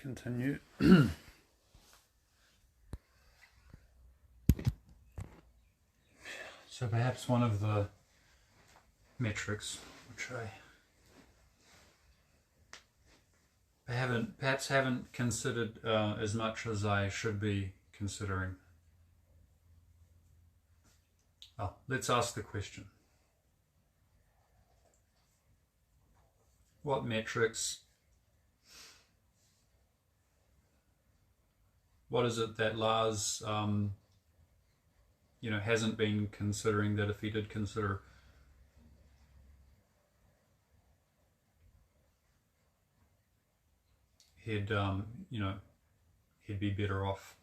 continue. So perhaps one of the metrics which I haven't considered as much as I should be considering. Well, let's ask the question. What metrics, what is it that Lars hasn't been considering that if he did consider? He'd be better off.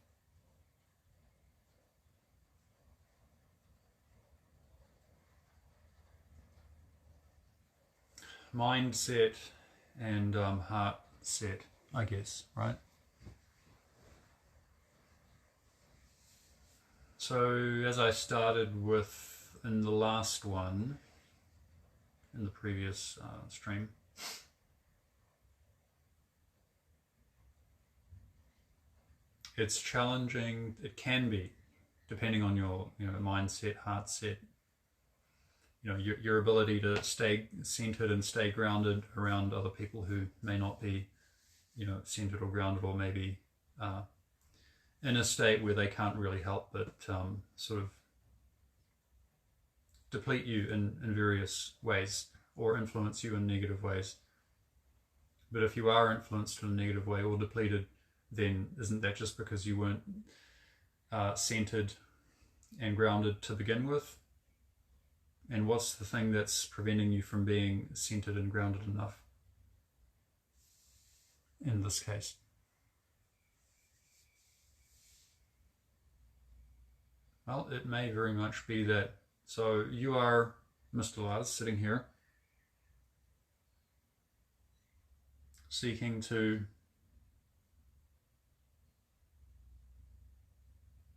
Mindset and heart set, I guess, right? So as I started with in the last one, in the previous stream, it's challenging. It can be, depending on your mindset, heart set, your ability to stay centered and stay grounded around other people who may not be centered or grounded, or maybe in a state where they can't really help but sort of deplete you in various ways or influence you in negative ways. But if you are influenced in a negative way or depleted, then isn't that just because you weren't centered and grounded to begin with? And what's the thing that's preventing you from being centered and grounded enough in this case? Well, it may very much be that. So you are Mr. Lars sitting here seeking to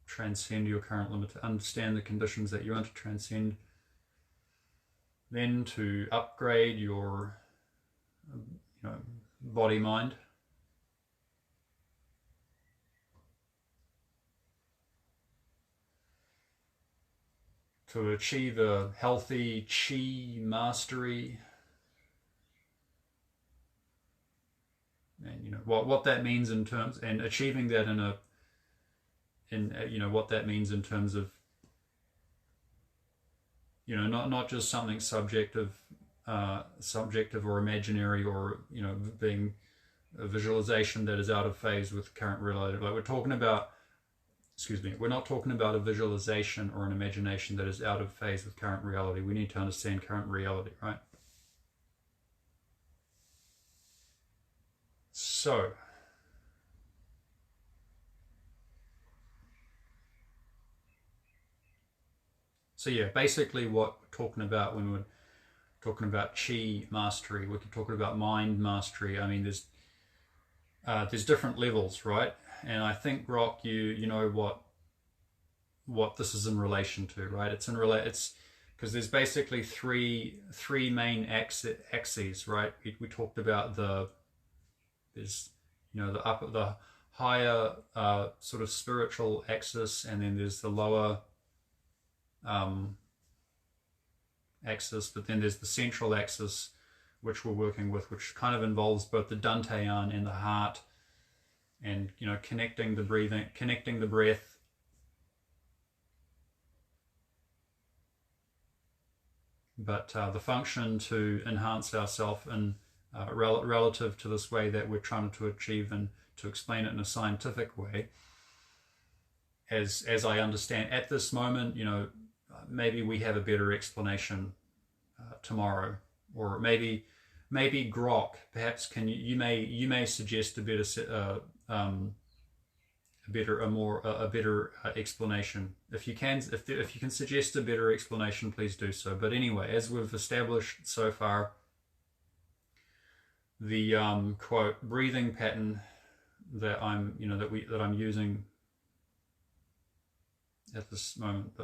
transcend your current limit, to understand the conditions that you want to transcend, then to upgrade your body mind, to achieve a healthy chi mastery, and what that means in terms, and achieving that in what that means in terms of not just something subjective or imaginary, or being a visualization that is out of phase with current reality. Like we're not talking about a visualization or an imagination that is out of phase with current reality. We need to understand current reality, right? So yeah, basically what we're talking about when we're talking about chi mastery, we're talking about mind mastery. I mean, there's different levels, right? And I think, Brock, you know what this is in relation to, right? It's because there's basically three main axes, right? We talked about there's the higher sort of spiritual axis, and then there's the lower axis, but then there's the central axis, which we're working with, which kind of involves both the dantian and the heart, and connecting the breathing, connecting the breath, but the function to enhance ourself in relative to this way that we're trying to achieve, and to explain it in a scientific way, as I understand at this moment. Maybe we have a better explanation tomorrow, or maybe Grok, perhaps you may suggest a better explanation. If you can suggest a better explanation, please do so. But anyway, as we've established so far, the quote breathing pattern that I'm using at this moment,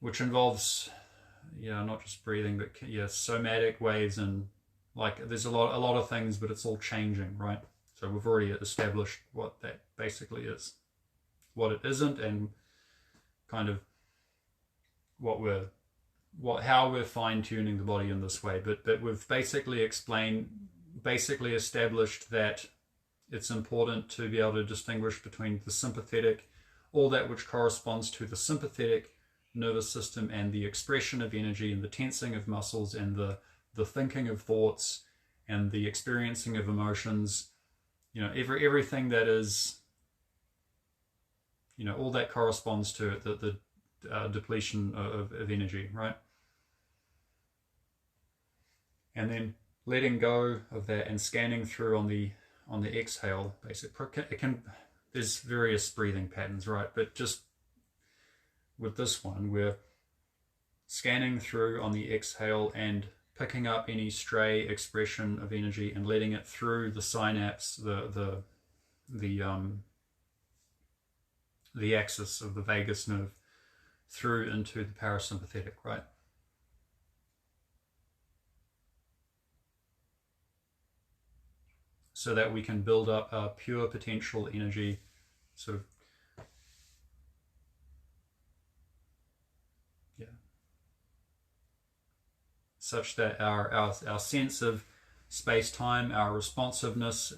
which involves not just breathing, but somatic waves and Like there's a lot of things, but it's all changing, right? So we've already established what that basically is, what it isn't, and kind of how we're fine tuning the body in this way. But we've basically established that it's important to be able to distinguish between the sympathetic, all that which corresponds to the sympathetic nervous system, and the expression of energy and the tensing of muscles and the thinking of thoughts and the experiencing of emotions, everything that is, all that corresponds to it, the depletion of energy, right? And then letting go of that and scanning through on the exhale, there's various breathing patterns, right? But just with this one, we're scanning through on the exhale and picking up any stray expression of energy and letting it through the synapse, the axis of the vagus nerve, through into the parasympathetic, right? So that we can build up a pure potential energy, sort of, such that our sense of space-time, our responsiveness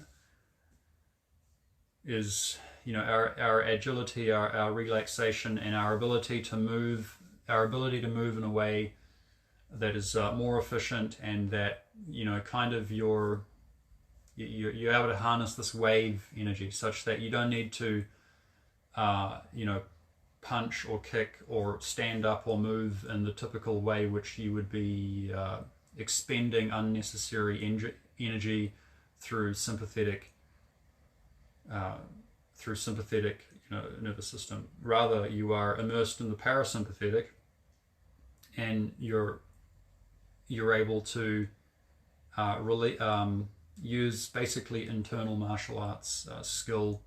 is, our agility, our relaxation, and our ability to move in a way that is more efficient, and that, kind of you're able to harness this wave energy such that you don't need to, punch or kick or stand up or move in the typical way which you would be expending unnecessary energy through sympathetic nervous system. Rather, you are immersed in the parasympathetic, and you're able to use basically internal martial arts skill,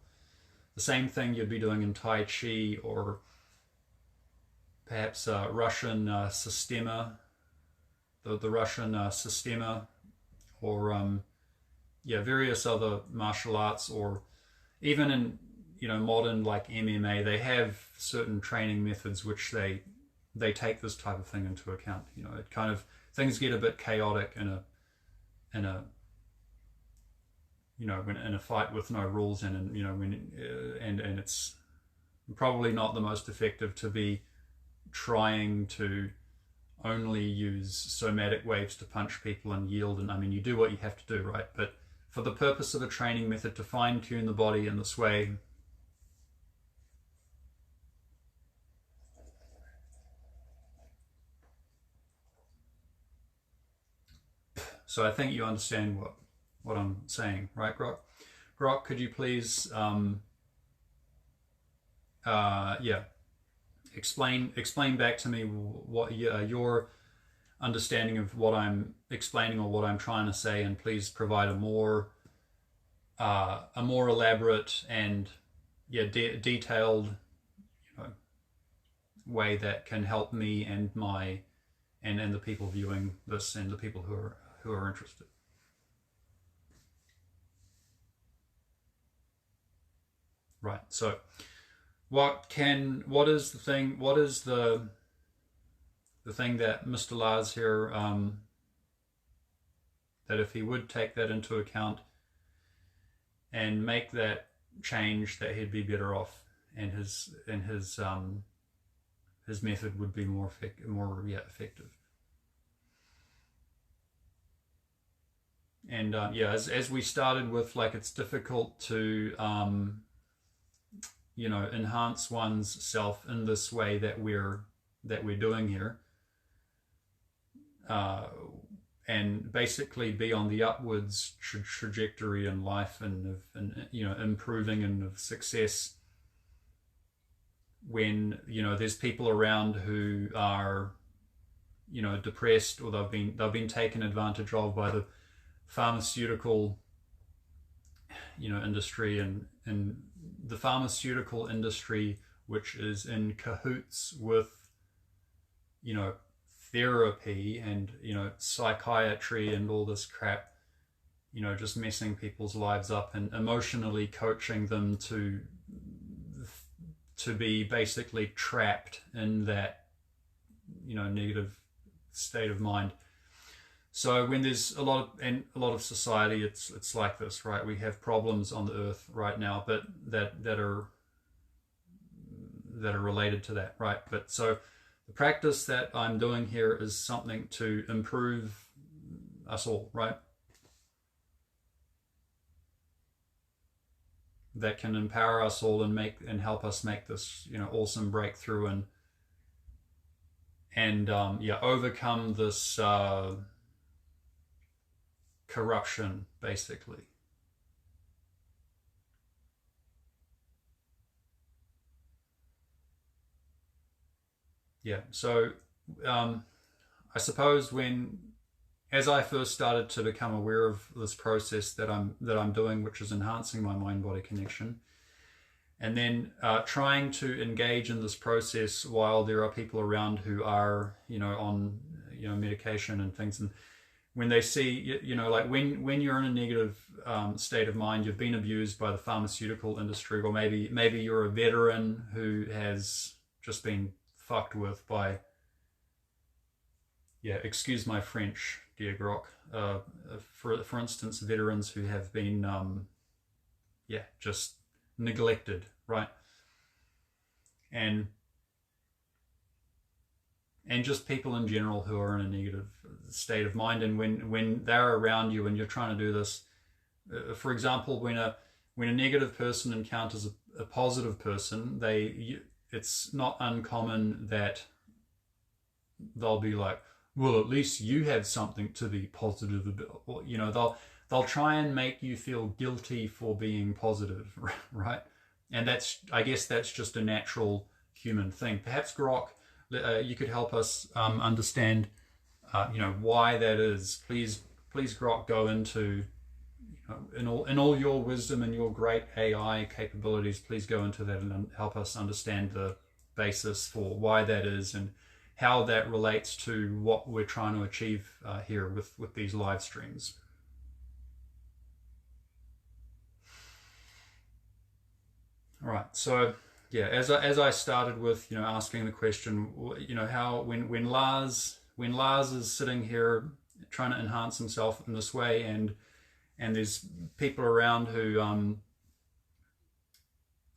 the same thing you'd be doing in Tai Chi, or perhaps Russian Sistema, the Russian Sistema, or various other martial arts, or even in modern like MMA, they have certain training methods which they take this type of thing into account. It kind of, things get a bit chaotic in a when in a fight with no rules, and and it's probably not the most effective to be trying to only use somatic waves to punch people and yield. And you do what you have to do, right? But for the purpose of a training method to fine tune the body in this way, so I think you understand what I'm saying, right, Grok? Grok, could you please explain back to me what your understanding of what I'm explaining or what I'm trying to say, and please provide a more elaborate and detailed way that can help me and and the people viewing this, and the people who are interested. Right. So what is the thing that Mr. Lars here, that if he would take that into account and make that change, that he'd be better off, and his method would be more effective. And as we started with, like, it's difficult to enhance one's self in this way that we're doing here, and basically be on the upwards trajectory in life, and improving and of success, when there's people around who are depressed, or they've been taken advantage of by the pharmaceutical industry, and the pharmaceutical industry, which is in cahoots with therapy and, you know, psychiatry and all this crap, you know, just messing people's lives up and emotionally coaching them to be basically trapped in that, you know, negative state of mind. So when there's a lot of society, it's like this, right? We have problems on the earth right now, but that are related to that, right? But so the practice that I'm doing here is something to improve us all, right? That can empower us all and help us make this, you know, awesome breakthrough and overcome this corruption, basically. Yeah. So I suppose as I first started to become aware of this process that I'm doing, which is enhancing my mind-body connection, and then trying to engage in this process while there are people around who are, you know, on, you know, medication and things, and when they see, you know, like when you're in a negative state of mind, you've been abused by the pharmaceutical industry, or maybe you're a veteran who has just been fucked with by, yeah, excuse my French, dear Grok. For instance, veterans who have been, just neglected, right? And just people in general who are in a negative state of mind. And when they're around you and you're trying to do this, for example, when a negative person encounters a positive person, it's not uncommon that they'll be like, well, at least you have something to be positive about. Or, you know, they'll try and make you feel guilty for being positive, right? And I guess that's just a natural human thing. Perhaps Grok, you could help us understand, you know, why that is. Please, Grok, go into, you know, in all your wisdom and your great AI capabilities. Please go into that and help us understand the basis for why that is and how that relates to what we're trying to achieve here with these live streams. All right, so yeah, as I started with, you know, asking the question, you know, how when Lars is sitting here trying to enhance himself in this way, and there's people around who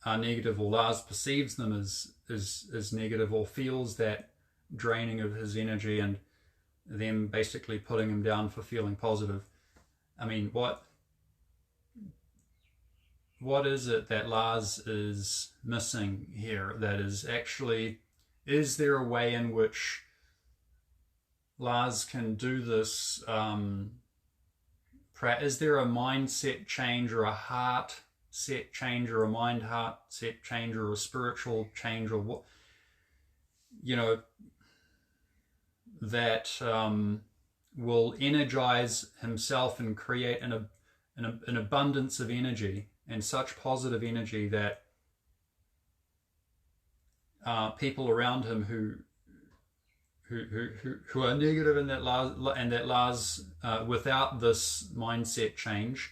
are negative, or Lars perceives them as negative, or feels that draining of his energy and them basically putting him down for feeling positive. I mean, what is it that Lars is missing here that is actually, is there a way in which Lars can do this? Is there a mindset change, or a heart set change, or a mind heart set change, or a spiritual change, or what, you know, that will energize himself and create an abundance of energy, and such positive energy that people around him who are negative, and that Lars without this mindset change,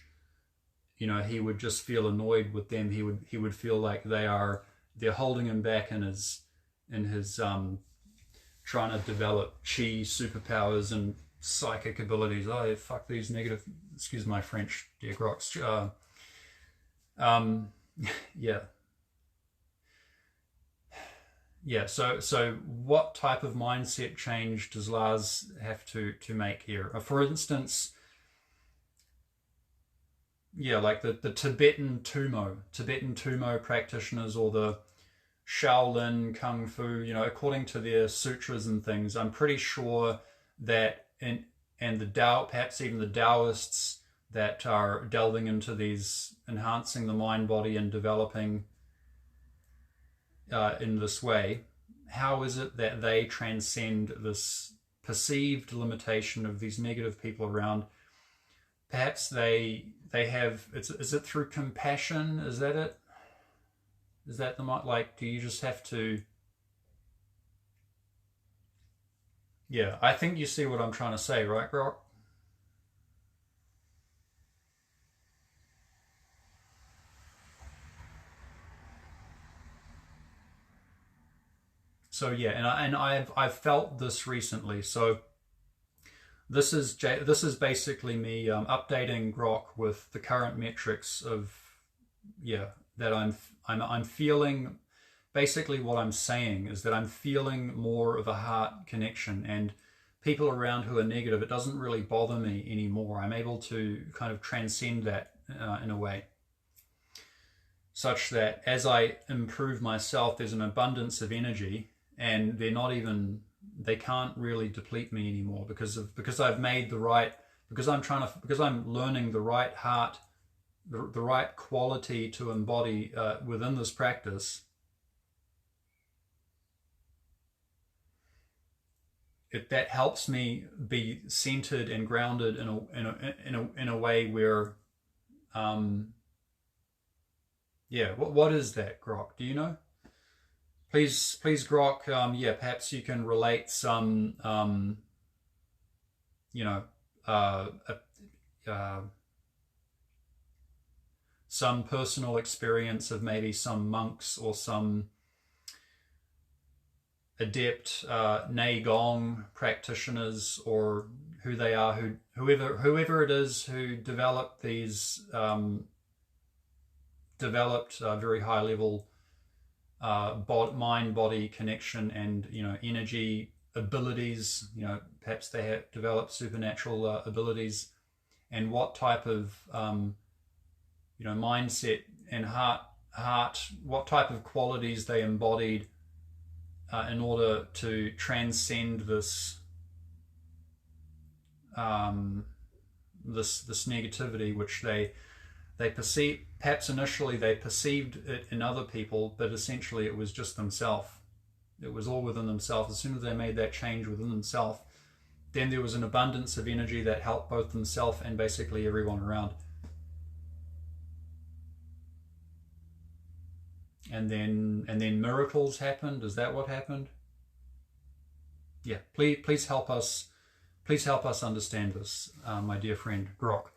you know, he would just feel annoyed with them. He would feel like they're holding him back in his trying to develop chi superpowers and psychic abilities. Oh, fuck these negative, excuse my French, dear Grox. Yeah. So what type of mindset change does Lars have to make here? For instance, yeah, like the Tibetan Tumo practitioners, or the Shaolin Kung Fu, you know, according to their sutras and things, I'm pretty sure that and the Tao, perhaps even the Taoists that are delving into these, enhancing the mind, body, and developing in this way, how is it that they transcend this perceived limitation of these negative people around? Perhaps they have, is it through compassion? Is that it? Is that the, like, do you just have to, Yeah, I think you see what I'm trying to say, right, Grok? So yeah, and I've felt this recently. So this is basically me updating Grok with the current metrics of, yeah, that I'm feeling. Basically, what I'm saying is that I'm feeling more of a heart connection, and people around who are negative, it doesn't really bother me anymore. I'm able to kind of transcend that in a way, such that as I improve myself, there's an abundance of energy, and they can't really deplete me anymore because I've made the right, because I'm learning the right heart, the right quality to embody within this practice. That helps me be centered and grounded in a way where, um, yeah. What is that, Grok? Do you know? Please, Grok. Yeah, perhaps you can relate some, you know, uh, uh, some personal experience of maybe some monks or some adept Neigong practitioners, or who they are, whoever it is who developed these developed very high level mind body connection and energy abilities. Perhaps they have developed supernatural abilities, and what type of mindset and heart, what type of qualities they embodied in order to transcend this negativity, which they perceive. Perhaps initially they perceived it in other people, but essentially it was just themselves. It was all within themselves. As soon as they made that change within themselves, then there was an abundance of energy that helped both themselves and basically everyone around. And then miracles happened. Is that what happened? Yeah. Please help us. Please help us understand this, my dear friend Grok.